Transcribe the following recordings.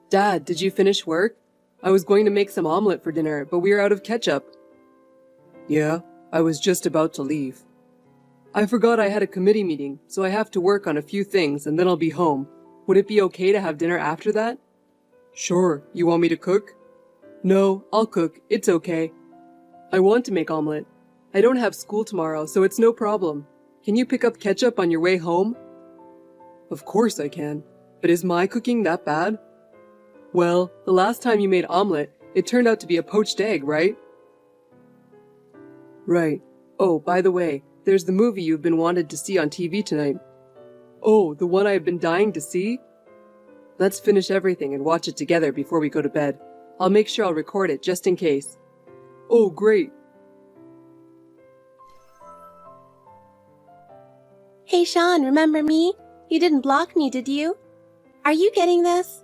Dad, did you finish work? I was going to make some omelet for dinner, but we are out of ketchup. Yeah, I was just about to leave. I forgot I had a committee meeting, so I have to work on a few things and then I'll be home. Would it be okay to have dinner after that? Sure. You want me to cook? No, I'll cook. It's okay. I want to make omelet. I don't have school tomorrow, so it's no problem. Can you pick up ketchup on your way home? Of course I can. But is my cooking that bad? Well, the last time you made omelet, it turned out to be a poached egg, right? Right. Oh, by the way, there's the movie you've been wanted to see on TV tonight. Oh, the one I've been dying to see? Let's finish everything and watch it together before we go to bed. I'll make sure I'll record it just in case. Oh, great. Hey Sean, remember me? You didn't block me, did you? Are you getting this?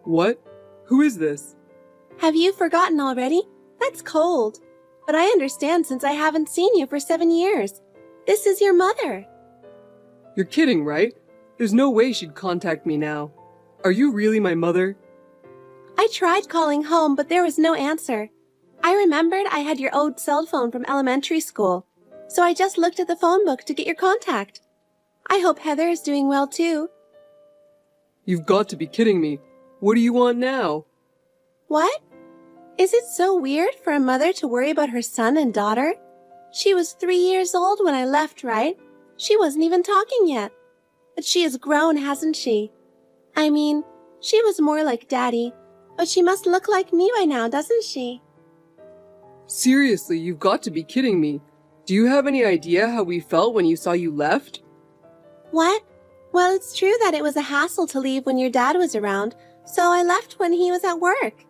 What? Who is this? Have you forgotten already? That's cold. But I understand since I haven't seen you for 7 years. This is your mother. You're kidding, right? There's no way she'd contact me now. Are you really my mother? I tried calling home, but there was no answer. I remembered I had your old cell phone from elementary school, so I just looked at the phone book to get your contact. I hope Heather is doing well too. You've got to be kidding me. What do you want now? What? Is it so weird for a mother to worry about her son and daughter? She was 3 years old when I left, right? She wasn't even talking yet. But she has grown, hasn't she? I mean, she was more like Daddy, but she must look like me by now, doesn't she? Seriously, you've got to be kidding me. Do you have any idea how we felt when you saw you left? What? Well, it's true that it was a hassle to leave when your dad was around, so I left when he was at work.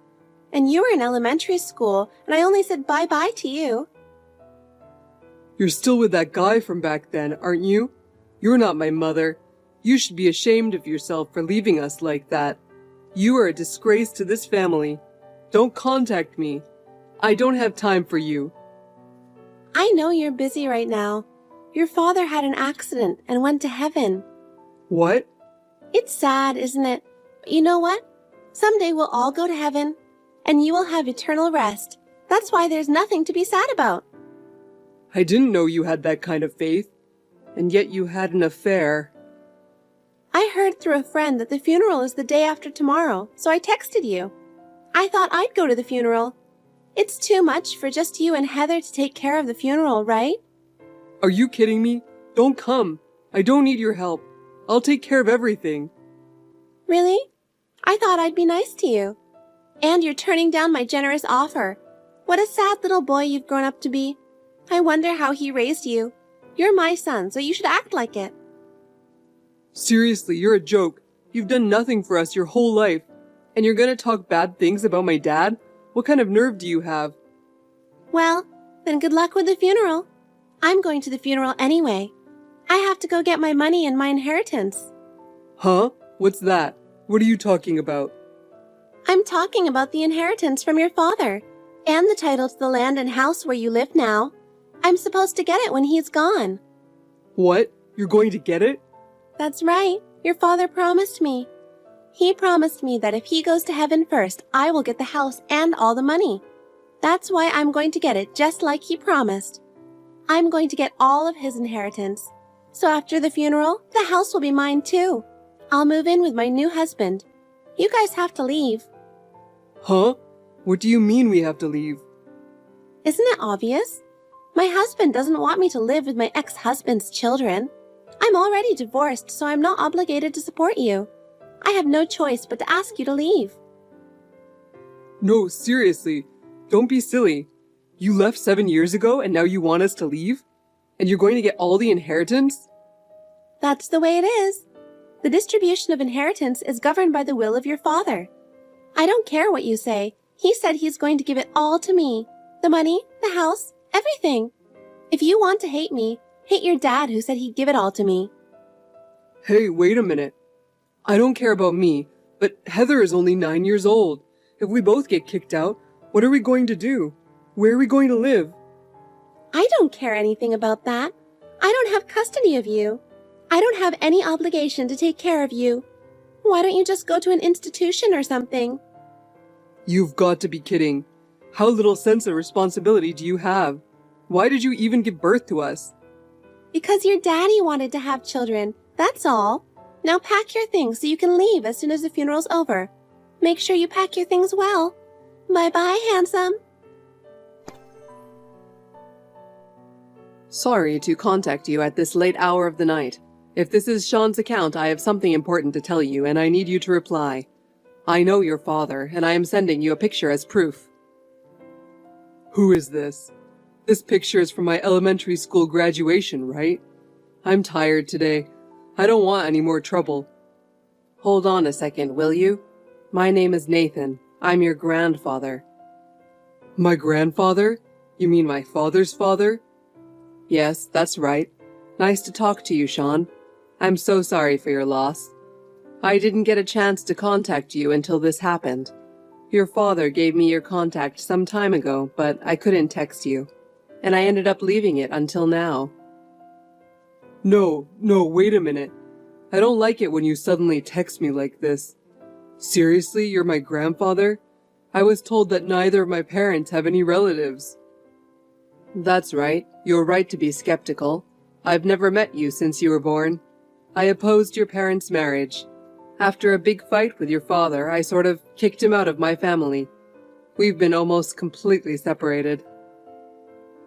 And you were in elementary school, and I only said bye-bye to you. You're still with that guy from back then, aren't you? You're not my mother. You should be ashamed of yourself for leaving us like that. You are a disgrace to this family. Don't contact me. I don't have time for you. I know you're busy right now. Your father had an accident and went to heaven. What? It's sad, isn't it? But you know what? Someday we'll all go to heaven, and you will have eternal rest. That's why there's nothing to be sad about. I didn't know you had that kind of faith. And yet you had an affair. I heard through a friend that the funeral is the day after tomorrow, so I texted you. I thought I'd go to the funeral. It's too much for just you and Heather to take care of the funeral, right? Are you kidding me? Don't come. I don't need your help. I'll take care of everything. Really? I thought I'd be nice to you. And you're turning down my generous offer. What a sad little boy you've grown up to be. I wonder how he raised you. You're my son, so you should act like it. Seriously, you're a joke. You've done nothing for us your whole life. And you're gonna talk bad things about my dad? What kind of nerve do you have? Well, then good luck with the funeral. I'm going to the funeral anyway. I have to go get my money and my inheritance. Huh? What's that? What are you talking about? I'm talking about the inheritance from your father, and the title to the land and house where you live now. I'm supposed to get it when he's gone. What? You're going to get it? That's right. Your father promised me. He promised me that if he goes to heaven first, I will get the house and all the money. That's why I'm going to get it just like he promised. I'm going to get all of his inheritance. So after the funeral, the house will be mine too. I'll move in with my new husband. You guys have to leave. Huh? What do you mean we have to leave? Isn't it obvious? My husband doesn't want me to live with my ex-husband's children. I'm already divorced, so I'm not obligated to support you. I have no choice but to ask you to leave. No, seriously. Don't be silly. You left 7 years ago and now you want us to leave? And you're going to get all the inheritance? That's the way it is. The distribution of inheritance is governed by the will of your father. I don't care what you say. He said he's going to give it all to me. The money, the house, everything. If you want to hate me, hate your dad who said he'd give it all to me. Hey, wait a minute. I don't care about me, but Heather is only 9 years old. If we both get kicked out, what are we going to do? Where are we going to live? I don't care anything about that. I don't have custody of you. I don't have any obligation to take care of you. Why don't you just go to an institution or something? You've got to be kidding. How little sense of responsibility do you have? Why did you even give birth to us? Because your daddy wanted to have children, that's all. Now pack your things so you can leave as soon as the funeral's over. Make sure you pack your things well. Bye-bye, handsome. Sorry to contact you at this late hour of the night. If this is Sean's account, I have something important to tell you, and I need you to reply. I know your father, and I am sending you a picture as proof. Who is this? This picture is from my elementary school graduation, right? I'm tired today. I don't want any more trouble. Hold on a second, will you? My name is Nathan. I'm your grandfather. My grandfather? You mean my father's father? Yes, that's right. Nice to talk to you, Sean. I'm so sorry for your loss. I didn't get a chance to contact you until this happened. Your father gave me your contact some time ago, but I couldn't text you, and I ended up leaving it until now. No, wait a minute. I don't like it when you suddenly text me like this. Seriously, you're my grandfather? I was told that neither of my parents have any relatives. That's right. You're right to be skeptical. I've never met you since you were born. I opposed your parents' marriage. After a big fight with your father, I sort of kicked him out of my family. We've been almost completely separated.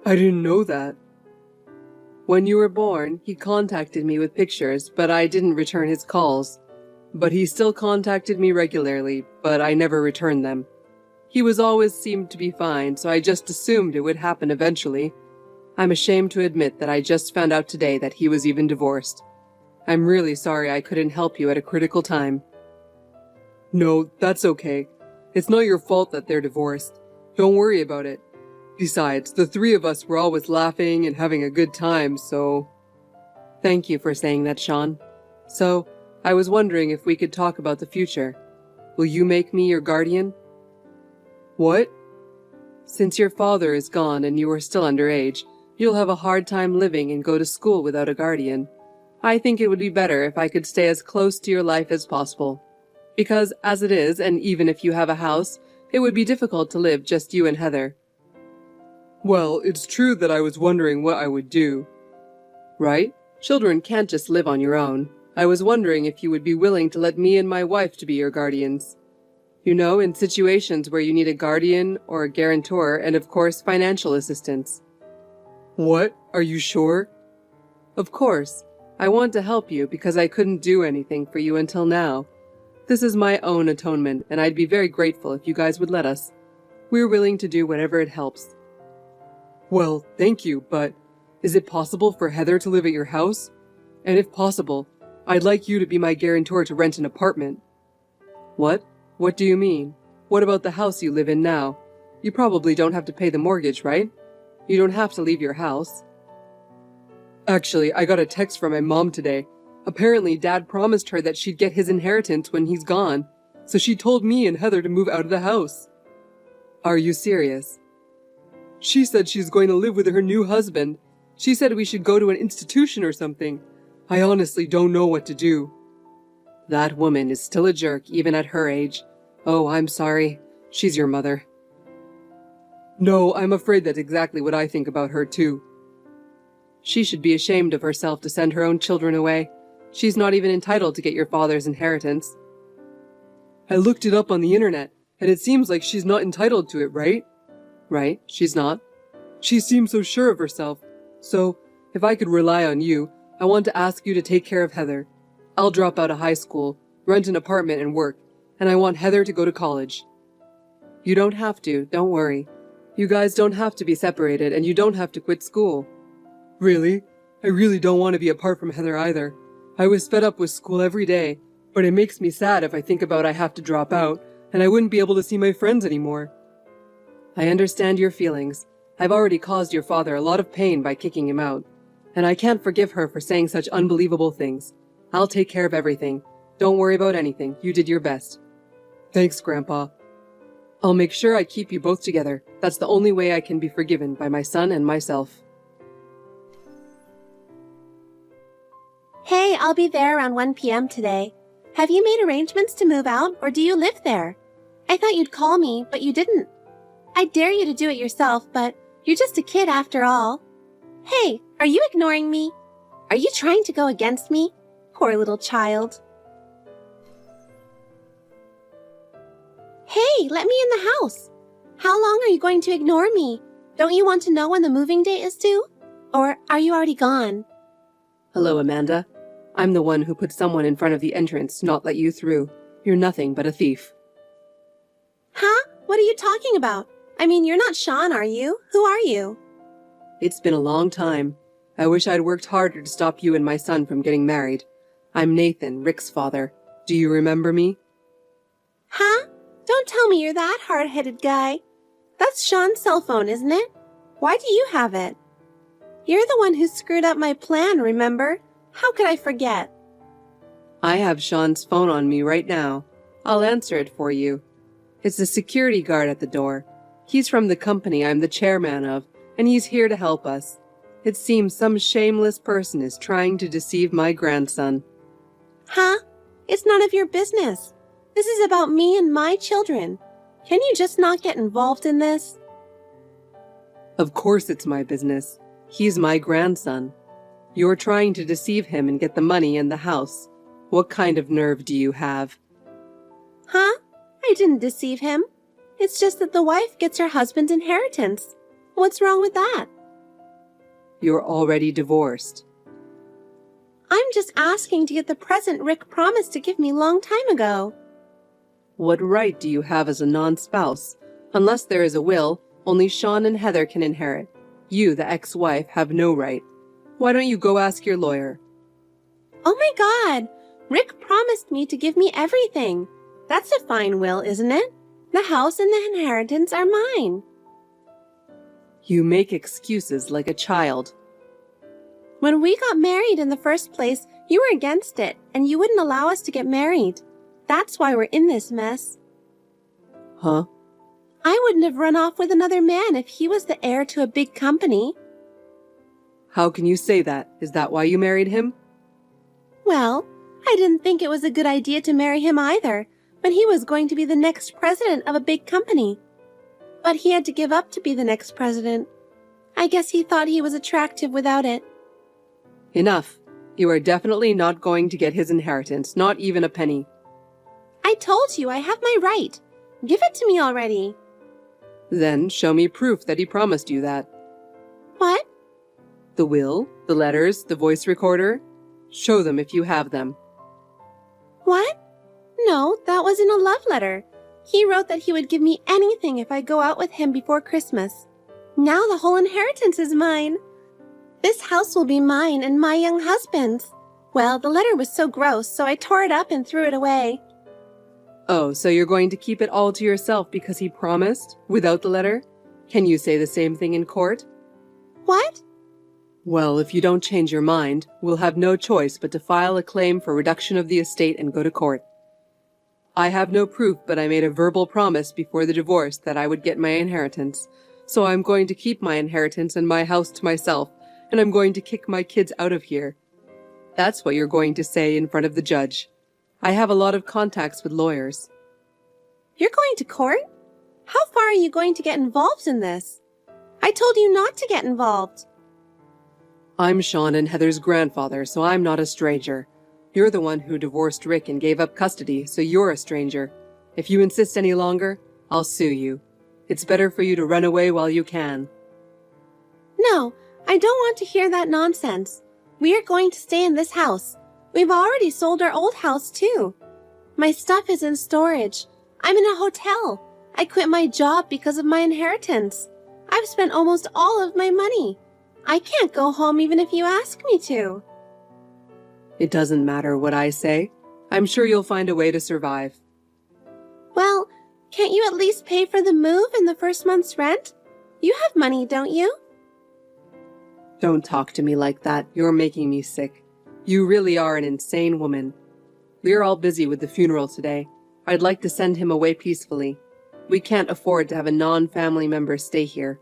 I didn't know that. When you were born, he contacted me with pictures, but I didn't return his calls. But he still contacted me regularly, but I never returned them. He was always seemed to be fine, so I just assumed it would happen eventually. I'm ashamed to admit that I just found out today that he was even divorced. I'm really sorry I couldn't help you at a critical time. No, that's okay. It's not your fault that they're divorced. Don't worry about it. Besides, the three of us were always laughing and having a good time, so... Thank you for saying that, Sean. So, I was wondering if we could talk about the future. Will you make me your guardian? What? Since your father is gone and you are still underage, you'll have a hard time living and go to school without a guardian. I think it would be better if I could stay as close to your life as possible. Because as it is, and even if you have a house, it would be difficult to live just you and Heather. Well, it's true that I was wondering what I would do. Right? Children can't just live on your own. I was wondering if you would be willing to let me and my wife to be your guardians. You know, in situations where you need a guardian or a guarantor and, of course, financial assistance. What? Are you sure? Of course. I want to help you because I couldn't do anything for you until now. This is my own atonement, and I'd be very grateful if you guys would let us. We're willing to do whatever it helps. Well, thank you, but is it possible for Heather to live at your house? And if possible, I'd like you to be my guarantor to rent an apartment. What? What do you mean? What about the house you live in now? You probably don't have to pay the mortgage, right? You don't have to leave your house. Actually, I got a text from my mom today. Apparently, Dad promised her that she'd get his inheritance when he's gone, so she told me and Heather to move out of the house. Are you serious? She said she's going to live with her new husband. She said we should go to an institution or something. I honestly don't know what to do. That woman is still a jerk, even at her age. Oh, I'm sorry. She's your mother. No, I'm afraid that's exactly what I think about her, too. She should be ashamed of herself to send her own children away. She's not even entitled to get your father's inheritance. I looked it up on the internet, and it seems like she's not entitled to it, right? Right, she's not. She seems so sure of herself. So, if I could rely on you, I want to ask you to take care of Heather. I'll drop out of high school, rent an apartment and work, and I want Heather to go to college. You don't have to, don't worry. You guys don't have to be separated, and you don't have to quit school. Really? I really don't want to be apart from Heather either. I was fed up with school every day, but it makes me sad if I think about I have to drop out, and I wouldn't be able to see my friends anymore. I understand your feelings. I've already caused your father a lot of pain by kicking him out, and I can't forgive her for saying such unbelievable things. I'll take care of everything. Don't worry about anything. You did your best. Thanks, Grandpa. I'll make sure I keep you both together. That's the only way I can be forgiven by my son and myself. Hey, I'll be there around 1 p.m. today. Have you made arrangements to move out, or do you live there? I thought you'd call me, but you didn't. I dare you to do it yourself, but you're just a kid after all. Hey, are you ignoring me? Are you trying to go against me? Poor little child. Hey, let me in the house. How long are you going to ignore me? Don't you want to know when the moving date is due? Or are you already gone? Hello, Amanda. I'm the one who put someone in front of the entrance to not let you through. You're nothing but a thief. Huh? What are you talking about? I mean, you're not Sean, are you? Who are you? It's been a long time. I wish I'd worked harder to stop you and my son from getting married. I'm Nathan, Rick's father. Do you remember me? Huh? Don't tell me you're that hard-headed guy. That's Sean's cell phone, isn't it? Why do you have it? You're the one who screwed up my plan, remember? How could I forget? I have Sean's phone on me right now. I'll answer it for you. It's the security guard at the door. He's from the company I'm the chairman of, and he's here to help us. It seems some shameless person is trying to deceive my grandson. Huh? It's none of your business. This is about me and my children. Can you just not get involved in this? Of course it's my business. He's my grandson. You're trying to deceive him and get the money and the house. What kind of nerve do you have? Huh? I didn't deceive him. It's just that the wife gets her husband's inheritance. What's wrong with that? You're already divorced. I'm just asking to get the present Rick promised to give me long time ago. What right do you have as a non-spouse? Unless there is a will, only Sean and Heather can inherit. You, the ex-wife, have no right. Why don't you go ask your lawyer? Oh my God! Rick promised me to give me everything. That's a fine will, isn't it? The house and the inheritance are mine. You make excuses like a child. When we got married in the first place, you were against it, and you wouldn't allow us to get married. That's why we're in this mess. Huh? I wouldn't have run off with another man if he was the heir to a big company. How can you say that? Is that why you married him? Well, I didn't think it was a good idea to marry him either, when he was going to be the next president of a big company. But he had to give up to be the next president. I guess he thought he was attractive without it. Enough. You are definitely not going to get his inheritance, not even a penny. I told you I have my right. Give it to me already. Then show me proof that he promised you that. What? The will, the letters, the voice recorder. Show them if you have them. What? No, that was in a love letter. He wrote that he would give me anything if I go out with him before Christmas. Now the whole inheritance is mine. This house will be mine and my young husband's. Well, the letter was so gross, so I tore it up and threw it away. Oh, so you're going to keep it all to yourself because he promised, without the letter? Can you say the same thing in court? What? Well, if you don't change your mind, we'll have no choice but to file a claim for reduction of the estate and go to court. I have no proof, but I made a verbal promise before the divorce that I would get my inheritance. So I'm going to keep my inheritance and my house to myself, and I'm going to kick my kids out of here. That's what you're going to say in front of the judge. I have a lot of contacts with lawyers. You're going to court? How far are you going to get involved in this? I told you not to get involved. I'm Sean and Heather's grandfather, so I'm not a stranger. You're the one who divorced Rick and gave up custody, so you're a stranger. If you insist any longer, I'll sue you. It's better for you to run away while you can. No, I don't want to hear that nonsense. We are going to stay in this house. We've already sold our old house, too. My stuff is in storage. I'm in a hotel. I quit my job because of my inheritance. I've spent almost all of my money. I can't go home even if you ask me to. It doesn't matter what I say. I'm sure you'll find a way to survive. Well, can't you at least pay for the move and the first month's rent? You have money, don't you? Don't talk to me like that. You're making me sick. You really are an insane woman. We're all busy with the funeral today. I'd like to send him away peacefully. We can't afford to have a non-family member stay here.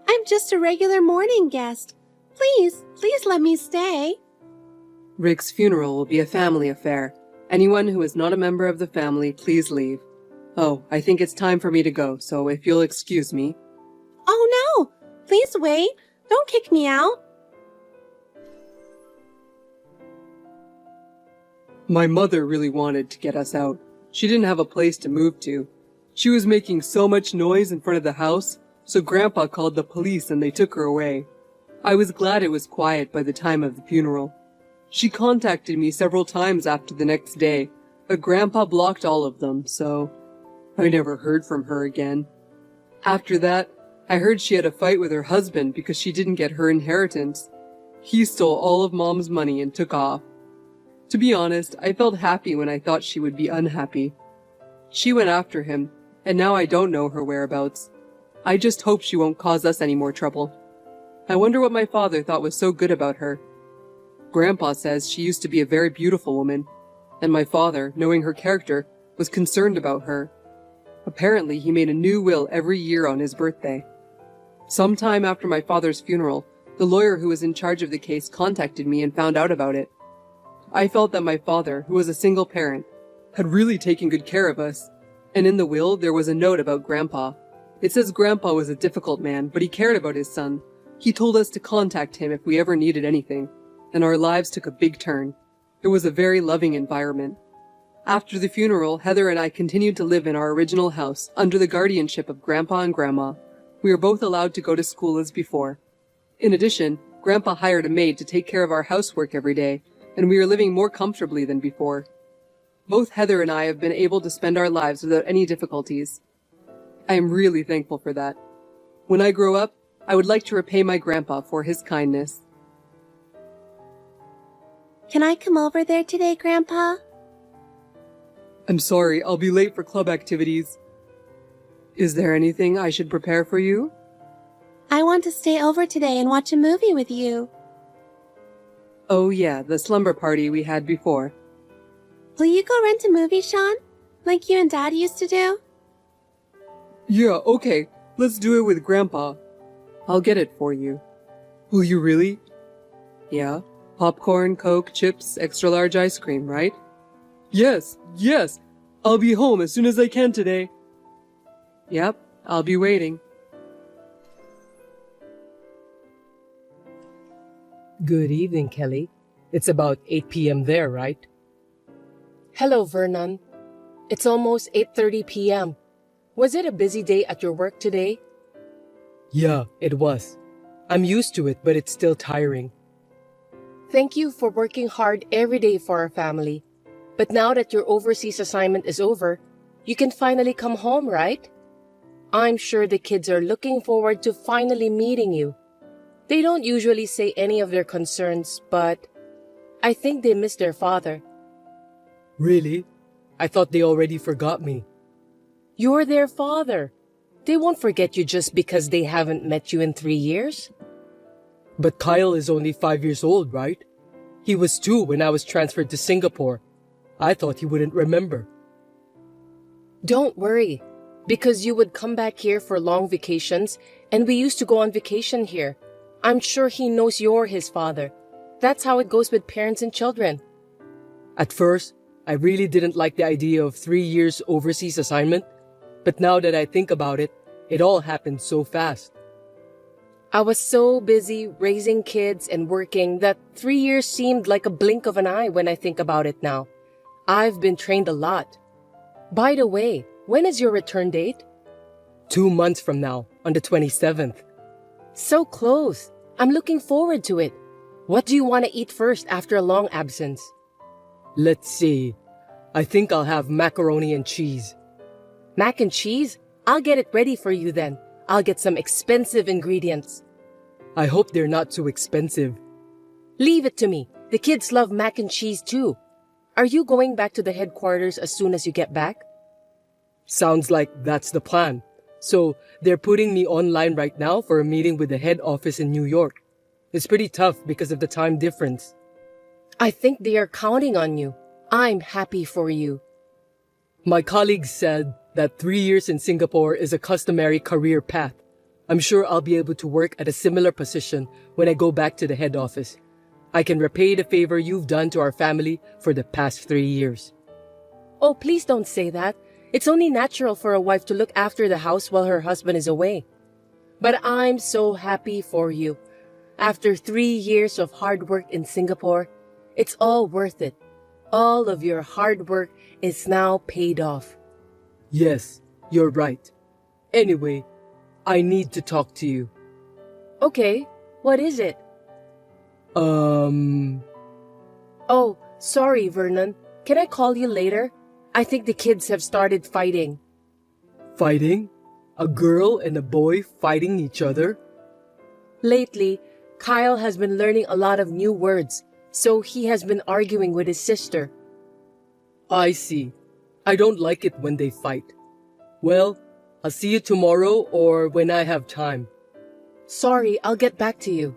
I'm just a regular morning guest. Please let me stay. Rick's funeral will be a family affair, Anyone who is not a member of the family, please leave. Oh, I think it's time for me to go, so if you'll excuse me. Oh no! Please wait! Don't kick me out! My mother really wanted to get us out. She didn't have a place to move to. She was making so much noise in front of the house, so Grandpa called the police and they took her away. I was glad it was quiet by the time of the funeral. She contacted me several times after the next day, but Grandpa blocked all of them, so I never heard from her again. After that, I heard she had a fight with her husband because she didn't get her inheritance. He stole all of Mom's money and took off. To be honest, I felt happy when I thought she would be unhappy. She went after him, and now I don't know her whereabouts. I just hope she won't cause us any more trouble. I wonder what my father thought was so good about her. Grandpa says she used to be a very beautiful woman, and my father, knowing her character, was concerned about her. Apparently, he made a new will every year on his birthday. Sometime after my father's funeral, the lawyer who was in charge of the case contacted me and found out about it. I felt that my father, who was a single parent, had really taken good care of us, and in the will there was a note about Grandpa. It says Grandpa was a difficult man, but he cared about his son. He told us to contact him if we ever needed anything, and our lives took a big turn. It was a very loving environment. After the funeral, Heather and I continued to live in our original house under the guardianship of Grandpa and Grandma. We were both allowed to go to school as before. In addition, Grandpa hired a maid to take care of our housework every day, and we are living more comfortably than before. Both Heather and I have been able to spend our lives without any difficulties. I am really thankful for that. When I grow up, I would like to repay my grandpa for his kindness. Can I come over there today, Grandpa? I'm sorry, I'll be late for club activities. Is there anything I should prepare for you? I want to stay over today and watch a movie with you. Oh yeah, the slumber party we had before. Will you go rent a movie, Sean? Like you and Dad used to do? Yeah, okay. Let's do it with Grandpa. I'll get it for you. Will you really? Yeah. Popcorn, Coke, chips, extra large ice cream, right? Yes. I'll be home as soon as I can today. Yep, I'll be waiting. Good evening, Kelly. It's about 8 p.m. there, right? Hello, Vernon. It's almost 8:30 p.m. Was it a busy day at your work today? Yeah, it was. I'm used to it, but it's still tiring. Thank you for working hard every day for our family. But now that your overseas assignment is over, you can finally come home, right? I'm sure the kids are looking forward to finally meeting you. They don't usually say any of their concerns, but I think they miss their father. Really? I thought they already forgot me. You're their father. They won't forget you just because they haven't met you in 3 years. But Kyle is only 5 years old, right? He was 2 when I was transferred to Singapore. I thought he wouldn't remember. Don't worry, because you would come back here for long vacations, and we used to go on vacation here. I'm sure he knows you're his father. That's how it goes with parents and children. At first, I really didn't like the idea of 3 years overseas assignment, but now that I think about it, it all happened so fast. I was so busy raising kids and working that 3 years seemed like a blink of an eye when I think about it now. I've been trained a lot. By the way, when is your return date? 2 months from now, on the 27th. So close. I'm looking forward to it. What do you want to eat first after a long absence? Let's see. I think I'll have macaroni and cheese. Mac and cheese? I'll get it ready for you then. I'll get some expensive ingredients. I hope they're not too expensive. Leave it to me. The kids love mac and cheese too. Are you going back to the headquarters as soon as you get back? Sounds like that's the plan. So they're putting me online right now for a meeting with the head office in New York. It's pretty tough because of the time difference. I think they are counting on you. I'm happy for you. My colleagues said that 3 years in Singapore is a customary career path. I'm sure I'll be able to work at a similar position when I go back to the head office. I can repay the favor you've done to our family for the past 3 years. Oh, please don't say that. It's only natural for a wife to look after the house while her husband is away. But I'm so happy for you. After 3 years of hard work in Singapore, it's all worth it. All of your hard work is now paid off. Yes, you're right. Anyway, I need to talk to you. Okay, what is it? Oh, sorry, Vernon. Can I call you later? I think the kids have started fighting. Fighting? A girl and a boy fighting each other? Lately, Kyle has been learning a lot of new words, so he has been arguing with his sister. I see. I don't like it when they fight. Well, I'll see you tomorrow or when I have time. Sorry, I'll get back to you.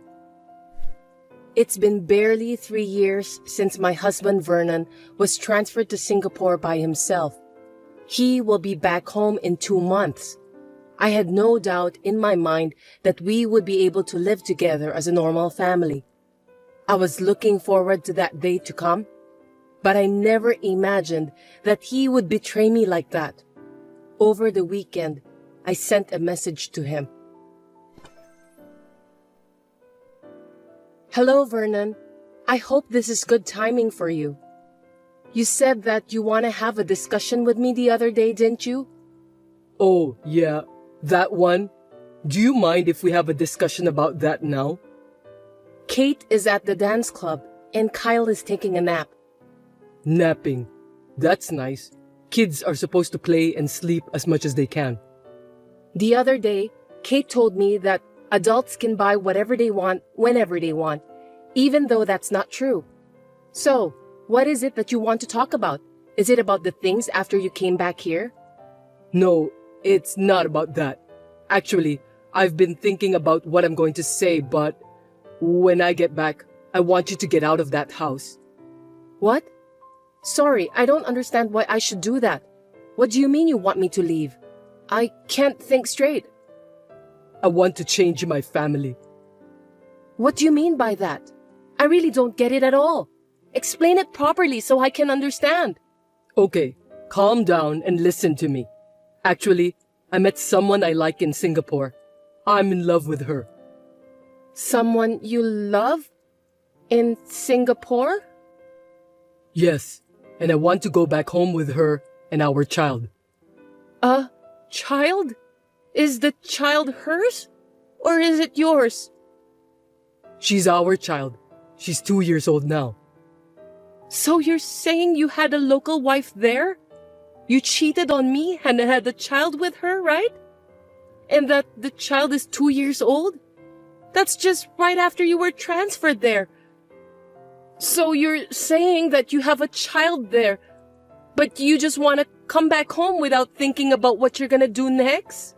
It's been barely 3 years since my husband Vernon was transferred to Singapore by himself. He will be back home in 2 months. I had no doubt in my mind that we would be able to live together as a normal family. I was looking forward to that day to come, but I never imagined that he would betray me like that. Over the weekend, I sent a message to him. Hello, Vernon. I hope this is good timing for you. You said that you want to have a discussion with me the other day, didn't you? Oh, yeah, that one. Do you mind if we have a discussion about that now? Kate is at the dance club and Kyle is taking a nap. Napping. That's nice. Kids are supposed to play and sleep as much as they can. The other day, Kate told me that adults can buy whatever they want whenever they want, even though that's not true. So, what is it that you want to talk about? Is it about the things after you came back here? No, it's not about that. Actually, I've been thinking about what I'm going to say, but when I get back, I want you to get out of that house. What? Sorry, I don't understand why I should do that. What do you mean you want me to leave? I can't think straight. I want to change my family. What do you mean by that? I really don't get it at all. Explain it properly so I can understand. Okay, calm down and listen to me. Actually, I met someone I like in Singapore. I'm in love with her. Someone you love? In Singapore? Yes, and I want to go back home with her and our child. A child? Is the child hers? Or is it yours? She's our child. She's 2 years old now. So you're saying you had a local wife there? You cheated on me and had a child with her, right? And that the child is 2 years old? That's just right after you were transferred there. So you're saying that you have a child there, but you just want to come back home without thinking about what you're gonna do next?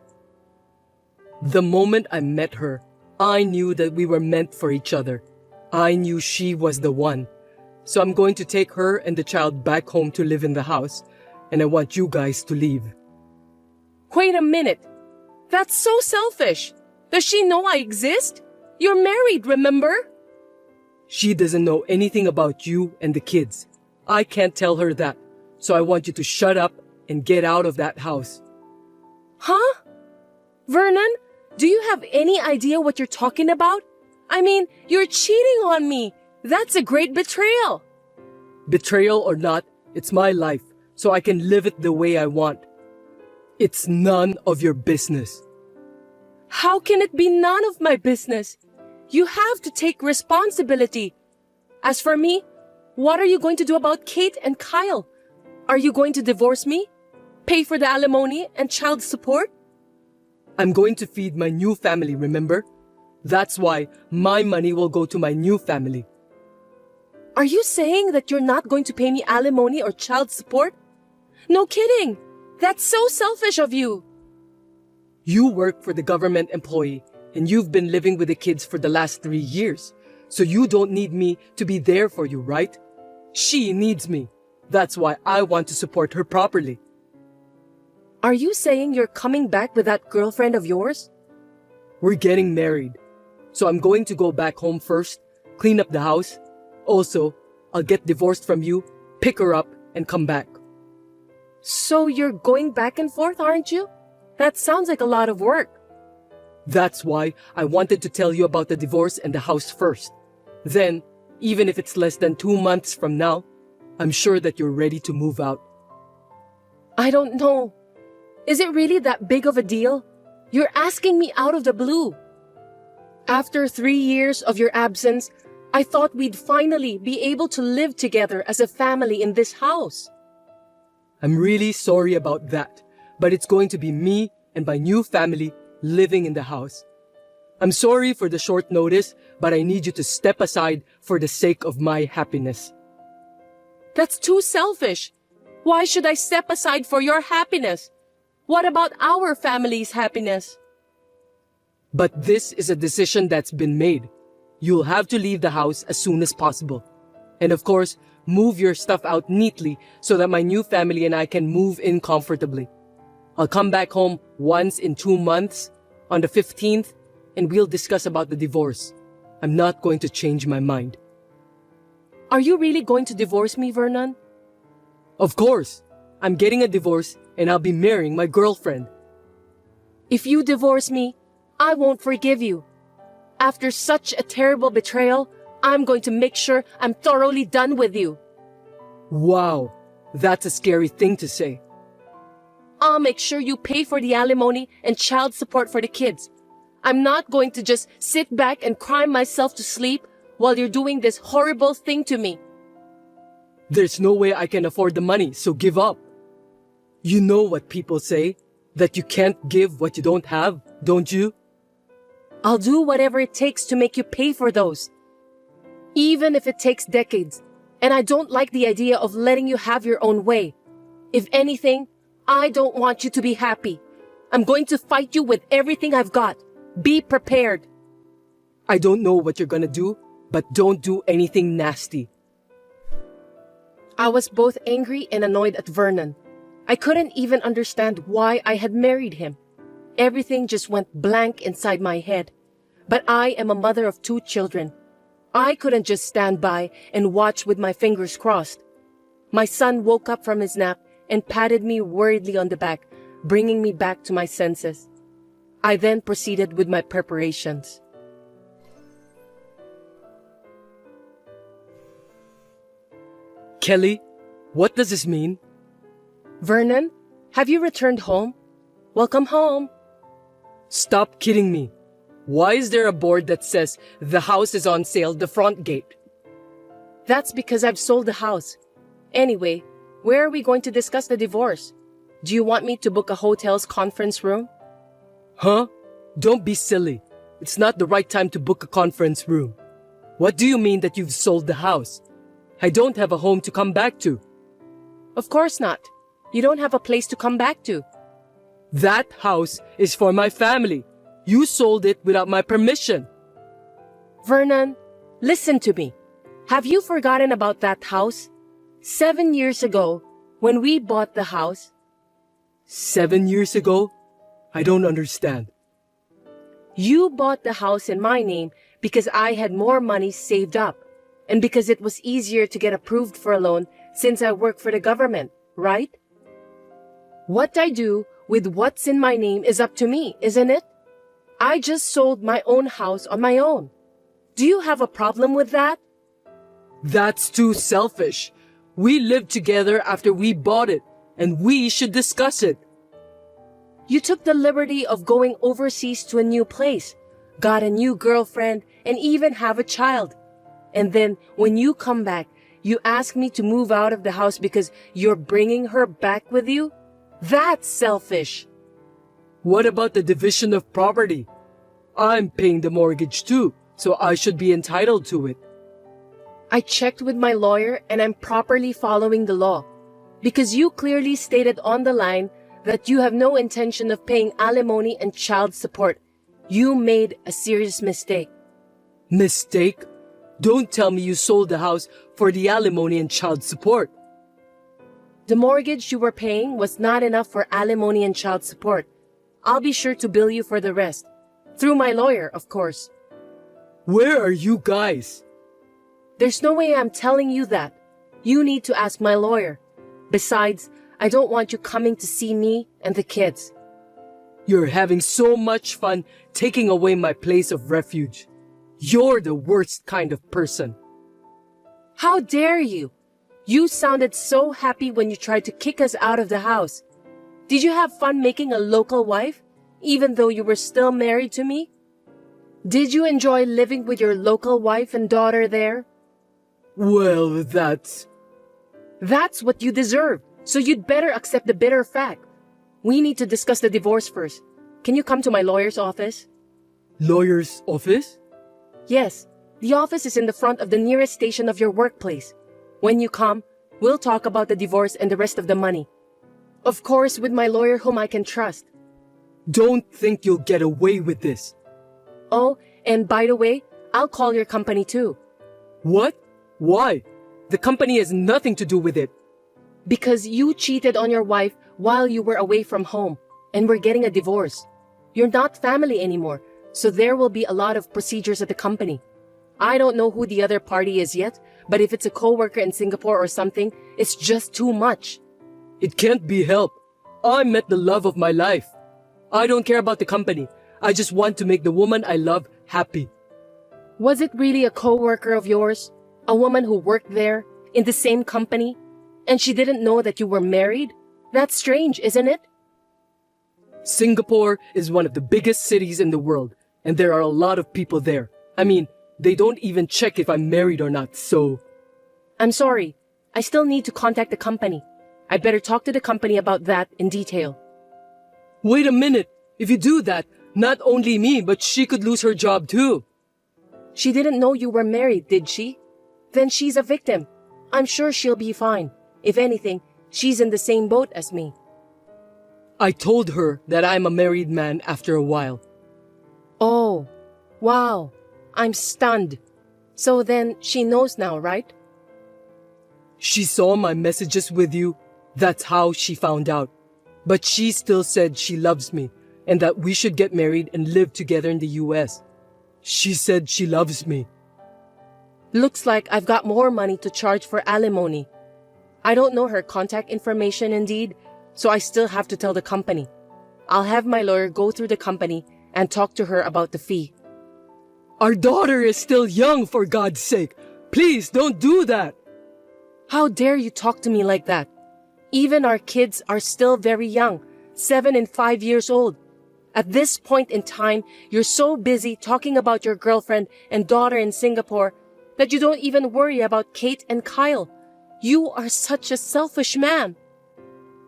The moment I met her, I knew that we were meant for each other. I knew she was the one. So I'm going to take her and the child back home to live in the house, and I want you guys to leave. Wait a minute. That's so selfish. Does she know I exist? You're married, remember? She doesn't know anything about you and the kids. I can't tell her that, so I want you to shut up and get out of that house. Huh? Vernon, do you have any idea what you're talking about? I mean, you're cheating on me. That's a great betrayal. Betrayal or not, it's my life, so I can live it the way I want. It's none of your business. How can it be none of my business? You have to take responsibility. As for me, what are you going to do about Kate and Kyle? Are you going to divorce me? Pay for the alimony and child support? I'm going to feed my new family, remember? That's why my money will go to my new family. Are you saying that you're not going to pay me alimony or child support? No kidding. That's so selfish of you. You work for the government employee, and you've been living with the kids for the last 3 years, so you don't need me to be there for you, right? She needs me. That's why I want to support her properly. Are you saying you're coming back with that girlfriend of yours? We're getting married, so I'm going to go back home first, clean up the house. Also, I'll get divorced from you, pick her up, and come back. So you're going back and forth, aren't you? That sounds like a lot of work. That's why I wanted to tell you about the divorce and the house first. Then, even if it's less than 2 months from now, I'm sure that you're ready to move out. I don't know. Is it really that big of a deal? You're asking me out of the blue. After 3 years of your absence, I thought we'd finally be able to live together as a family in this house. I'm really sorry about that, but it's going to be me and my new family living in the house. I'm sorry for the short notice, but I need you to step aside for the sake of my happiness. That's too selfish. Why should I step aside for your happiness? What about our family's happiness? But this is a decision that's been made. You'll have to leave the house as soon as possible. And of course, move your stuff out neatly so that my new family and I can move in comfortably. I'll come back home once in 2 months, on the 15th, and we'll discuss about the divorce. I'm not going to change my mind. Are you really going to divorce me, Vernon? Of course. I'm getting a divorce and I'll be marrying my girlfriend. If you divorce me, I won't forgive you. After such a terrible betrayal, I'm going to make sure I'm thoroughly done with you. Wow, that's a scary thing to say. I'll make sure you pay for the alimony and child support for the kids. I'm not going to just sit back and cry myself to sleep while you're doing this horrible thing to me. There's no way I can afford the money, so give up. You know what people say, that you can't give what you don't have, don't you? I'll do whatever it takes to make you pay for those. Even if it takes decades, and I don't like the idea of letting you have your own way. If anything, I don't want you to be happy. I'm going to fight you with everything I've got. Be prepared. I don't know what you're gonna do, but don't do anything nasty. I was both angry and annoyed at Vernon. I couldn't even understand why I had married him. Everything just went blank inside my head. But I am a mother of 2 children. I couldn't just stand by and watch with my fingers crossed. My son woke up from his nap and patted me worriedly on the back, bringing me back to my senses. I then proceeded with my preparations. Kelly, what does this mean? Vernon, have you returned home? Welcome home. Stop kidding me. Why is there a board that says the house is on sale the front gate? That's because I've sold the house. Anyway, where are we going to discuss the divorce? Do you want me to book a hotel's conference room? Huh? Don't be silly. It's not the right time to book a conference room. What do you mean that you've sold the house? I don't have a home to come back to. Of course not. You don't have a place to come back to. That house is for my family. You sold it without my permission. Vernon, listen to me. Have you forgotten about that house? 7 years ago, when we bought the house. 7 years ago? I don't understand. You bought the house in my name because I had more money saved up, and because it was easier to get approved for a loan since I work for the government, right? What I do with what's in my name is up to me, isn't it? I just sold my own house on my own. Do you have a problem with that? That's too selfish. We lived together after we bought it, and we should discuss it. You took the liberty of going overseas to a new place, got a new girlfriend, and even have a child. And then, when you come back, you ask me to move out of the house because you're bringing her back with you? That's selfish. What about the division of property? I'm paying the mortgage too, so I should be entitled to it. I checked with my lawyer and I'm properly following the law. Because you clearly stated on the line that you have no intention of paying alimony and child support. You made a serious mistake. Mistake? Don't tell me you sold the house for the alimony and child support. The mortgage you were paying was not enough for alimony and child support. I'll be sure to bill you for the rest. Through my lawyer, of course. Where are you guys? There's no way I'm telling you that. You need to ask my lawyer. Besides, I don't want you coming to see me and the kids. You're having so much fun taking away my place of refuge. You're the worst kind of person. How dare you? You sounded so happy when you tried to kick us out of the house. Did you have fun making a local wife, even though you were still married to me? Did you enjoy living with your local wife and daughter there? Well, that's what you deserve, so you'd better accept the bitter fact. We need to discuss the divorce first. Can you come to my lawyer's office? lawyer's office? Yes, the office is in the front of the nearest station of your workplace. When you come, we'll talk about the divorce and the rest of the money. Of course, with my lawyer whom I can trust. Don't think you'll get away with this. Oh, and by the way, I'll call your company too. What? Why? The company has nothing to do with it. Because you cheated on your wife while you were away from home, and we're getting a divorce. You're not family anymore, so there will be a lot of procedures at the company. I don't know who the other party is yet, but if it's a coworker in Singapore or something, it's just too much. It can't be helped. I met the love of my life. I don't care about the company. I just want to make the woman I love happy. Was it really a coworker of yours? A woman who worked there, in the same company? And she didn't know that you were married? That's strange, isn't it? Singapore is one of the biggest cities in the world, and there are a lot of people there. I mean, they don't even check if I'm married or not, so... I'm sorry. I still need to contact the company. I better talk to the company about that in detail. Wait a minute. If you do that, not only me, but she could lose her job too. She didn't know you were married, did she? Then she's a victim. I'm sure she'll be fine. If anything, she's in the same boat as me. I told her that I'm a married man after a while. Oh, wow. I'm stunned. So then she knows now, right? She saw my messages with you. That's how she found out. But she still said she loves me and that we should get married and live together in the US. She said she loves me. Looks like I've got more money to charge for alimony. I don't know her contact information indeed, so I still have to tell the company. I'll have my lawyer go through the company and talk to her about the fee. Our daughter is still young, for God's sake. Please don't do that. How dare you talk to me like that? Even our kids are still very young, 7 and 5 years old. At this point in time, you're so busy talking about your girlfriend and daughter in Singapore that you don't even worry about Kate and Kyle. You are such a selfish man.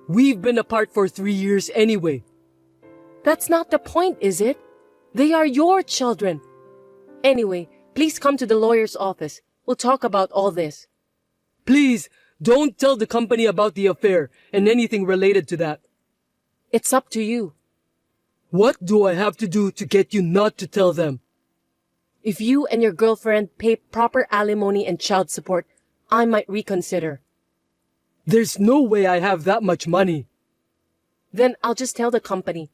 We've been apart for 3 years anyway. That's not the point, is it? They are your children. Anyway, please come to the lawyer's office. We'll talk about all this. Please, don't tell the company about the affair and anything related to that. It's up to you. What do I have to do to get you not to tell them? If you and your girlfriend pay proper alimony and child support, I might reconsider. There's no way I have that much money. Then I'll just tell the company.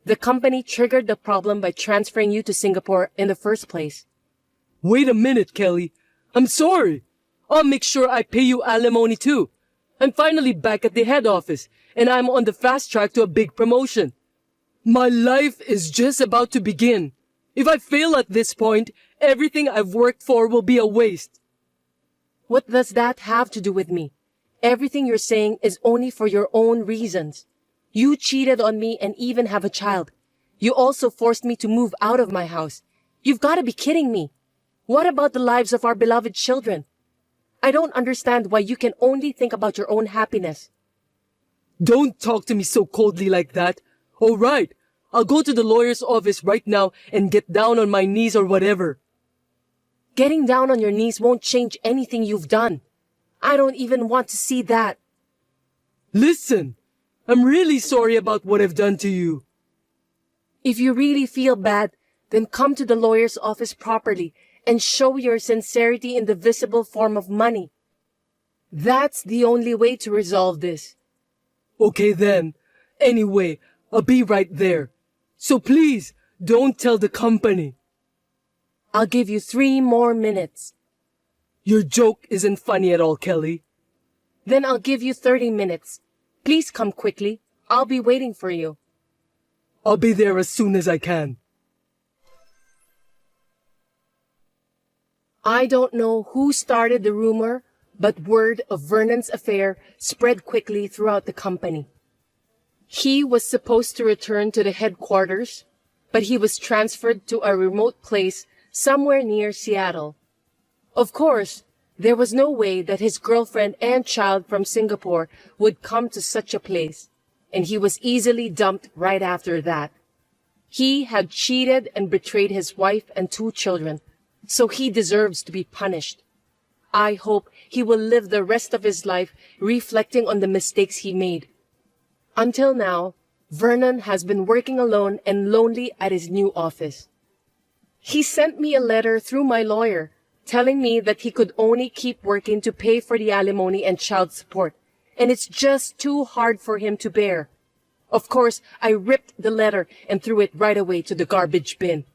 The company triggered the problem by transferring you to Singapore in the first place. Wait a minute, Kelly. I'm sorry. I'll make sure I pay you alimony too. I'm finally back at the head office, and I'm on the fast track to a big promotion. My life is just about to begin. If I fail at this point, everything I've worked for will be a waste. What does that have to do with me? Everything you're saying is only for your own reasons. You cheated on me and even have a child. You also forced me to move out of my house. You've got to be kidding me. What about the lives of our beloved children? I don't understand why you can only think about your own happiness. Don't talk to me so coldly like that. All right, I'll go to the lawyer's office right now and get down on my knees or whatever. Getting down on your knees won't change anything you've done. I don't even want to see that. Listen, I'm really sorry about what I've done to you. If you really feel bad, then come to the lawyer's office properly and show your sincerity in the visible form of money. That's the only way to resolve this. Okay then. Anyway, I'll be right there. So please, don't tell the company. I'll give you 3 more minutes. Your joke isn't funny at all, Kelly. Then I'll give you 30 minutes. Please come quickly. I'll be waiting for you. I'll be there as soon as I can. I don't know who started the rumor, but word of Vernon's affair spread quickly throughout the company. He was supposed to return to the headquarters, but he was transferred to a remote place somewhere near Seattle. Of course, there was no way that his girlfriend and child from Singapore would come to such a place, and he was easily dumped right after that. He had cheated and betrayed his wife and 2 children, so he deserves to be punished. I hope he will live the rest of his life reflecting on the mistakes he made. Until now, Vernon has been working alone and lonely at his new office. He sent me a letter through my lawyer telling me that he could only keep working to pay for the alimony and child support, and it's just too hard for him to bear. Of course, I ripped the letter and threw it right away to the garbage bin.